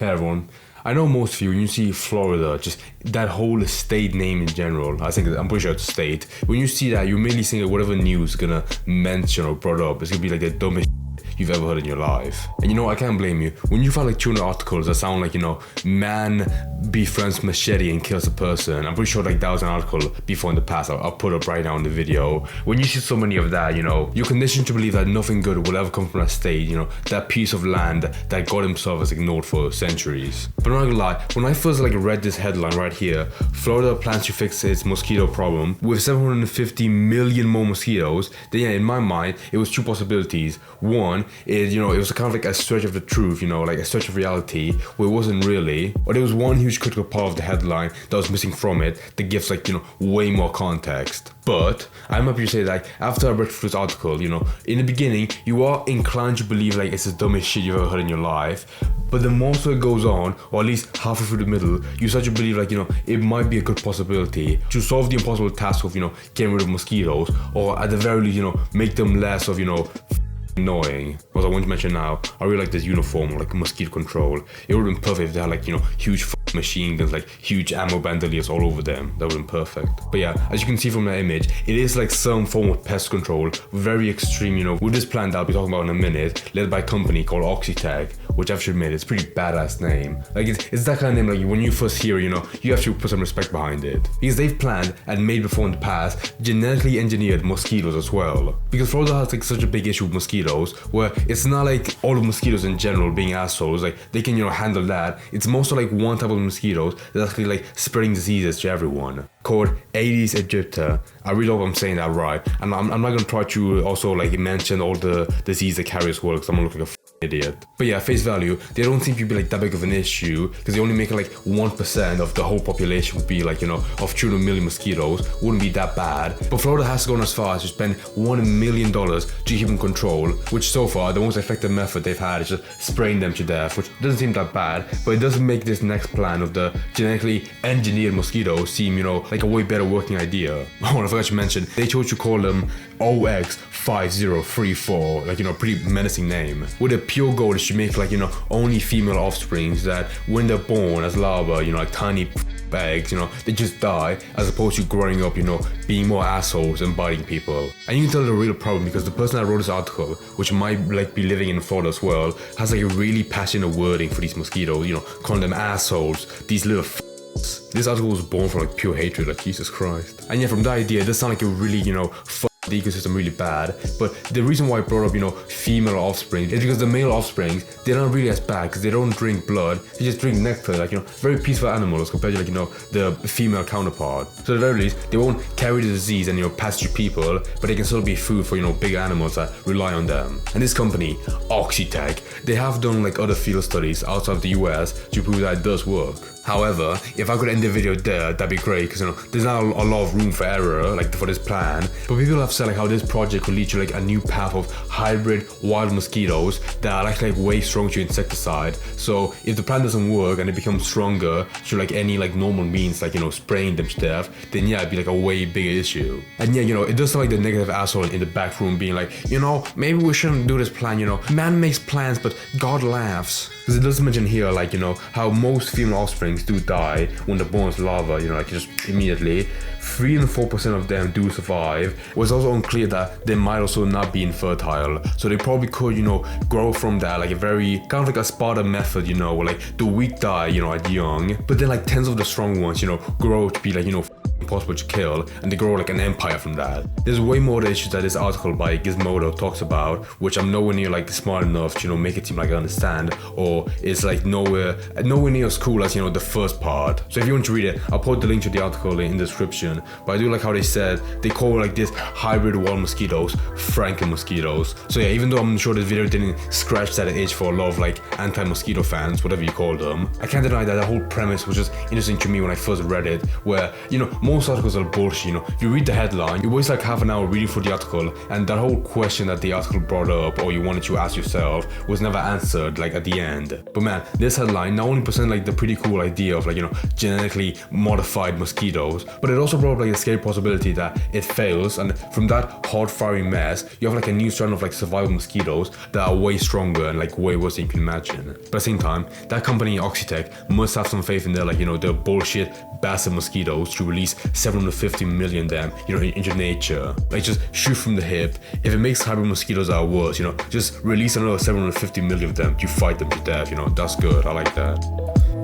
Hey everyone, I know most of you, when you see Florida, just that whole state name in general, I'm pretty sure it's a state. When you see that, you immediately think that whatever news is gonna mention or brought up, it's gonna be like the dumbest you've ever heard in your life. And I can't blame you. When you find like 200 articles that sound like, man befriends machete and kills a person, I'm pretty sure like that was an article before in the past. I'll put up right now in the video. When you see so many of that, you're conditioned to believe that nothing good will ever come from that state, that piece of land that God himself has ignored for centuries. But I'm not gonna lie, when I first read this headline right here, Florida plans to fix its mosquito problem with 750 million more mosquitoes, then in my mind, it was two possibilities. One is, it was kind of like a stretch of the truth, like a stretch of reality, where it wasn't really. Or there was one huge critical part of the headline that was missing from it that gives way more context. But I'm happy to say that after I read through this article, in the beginning, you are inclined to believe it's the dumbest shit you've ever heard in your life. But the more so it goes on, or at least halfway through the middle, you start to believe it might be a good possibility to solve the impossible task of, getting rid of mosquitoes, or at the very least, make them less of, annoying. As I want to mention now, I really like this uniform, mosquito control. It would have been perfect if they had huge machine guns, huge ammo bandoliers all over them. That would have been perfect. But yeah, as you can see from the image, it is some form of pest control, very extreme, with this plan that I'll be talking about in a minute, led by a company called Oxitec, which I have to admit, it's a pretty badass name. It's that kind of name, when you first hear it, you have to put some respect behind it. Because they've planned and made before in the past, genetically engineered mosquitoes as well. Because Florida has such a big issue with mosquitoes, where it's not all of mosquitoes in general being assholes, they can, handle that. It's mostly one type of mosquitoes that's actually spreading diseases to everyone, called Aedes aegypti. I really hope I'm saying that right, and I'm not gonna try to also mention all the disease that carry as well, because I'm gonna look like a idiot. But yeah, face value, they don't seem to be that big of an issue, because they only make 1% of the whole population would be of 200 million mosquitoes. Wouldn't be that bad. But Florida has gone as far as to spend $1 million to keep in control, which so far the most effective method they've had is just spraying them to death, which doesn't seem that bad, but it doesn't make this next plan of the genetically engineered mosquitoes seem like a way better working idea. Oh, and I forgot to mention, they chose to call them OX5034, pretty menacing name, with a pure goal is to make only female offsprings that when they're born as larvae, tiny eggs, they just die, as opposed to growing up, being more assholes and biting people. And you can tell the real problem because the person that wrote this article, which might be living in Florida as well, has a really passionate wording for these mosquitoes, calling them assholes, these little This article was born from pure hatred, Jesus Christ. And yeah, from that idea, it does sound like a really, the ecosystem really bad. But the reason why I brought up, female offspring is because the male offsprings, they're not really as bad because they don't drink blood, they just drink nectar, very peaceful animals compared to the female counterpart. So at the very least, they won't carry the disease and pass to people, but they can still be food for bigger animals that rely on them. And this company, Oxitec, they have done other field studies outside of the US to prove that it does work. However, if I could end the video there, that'd be great, because there's not a lot of room for error for this plan. But people have said how this project could lead to a new path of hybrid wild mosquitoes that are actually way stronger to insecticide. So if the plan doesn't work and it becomes stronger through any normal means, spraying them to death, then yeah, it'd be a way bigger issue. And yeah, it does sound like the negative asshole in the back room being maybe we shouldn't do this plan, man makes plans but God laughs. Because it does mention here how most female offsprings do die when they're born as larvae, just immediately. 3 and 4% of them do survive. It was also unclear that they might also not be infertile, so they probably could, grow from that a very kind of a Sparta method, where the weak die, at young, but then tens of the strong ones, grow to be impossible to kill, and they grow an empire from that. There's way more issues that this article by Gizmodo talks about, which I'm nowhere near smart enough to make it seem I understand, or it's nowhere near as cool as the first part. So if you want to read it, I'll put the link to the article in the description. But I do like how they said they call this hybrid wild mosquitoes Franken mosquitoes. So yeah, even though I'm sure this video didn't scratch that itch for a lot of anti-mosquito fans, whatever you call them, I can't deny that the whole premise was just interesting to me when I first read it, where most most articles are bullshit, you know. You read the headline, you waste like half an hour reading through the article, and that whole question that the article brought up or you wanted to ask yourself was never answered like at the end. But man, this headline not only presents like the pretty cool idea of like, you know, genetically modified mosquitoes, but it also brought up like a scary possibility that it fails, and from that hard firing mess, you have like a new strand of like survival mosquitoes that are way stronger and like way worse than you can imagine. But at the same time, that company Oxitec must have some faith in their like, you know, their bullshit bastard mosquitoes to release 750 million of them, you know, into nature. Like, just shoot from the hip. If it makes hybrid mosquitoes that are worse, you know, just release another 750 million of them to fight them to death, you know. That's good. I like that.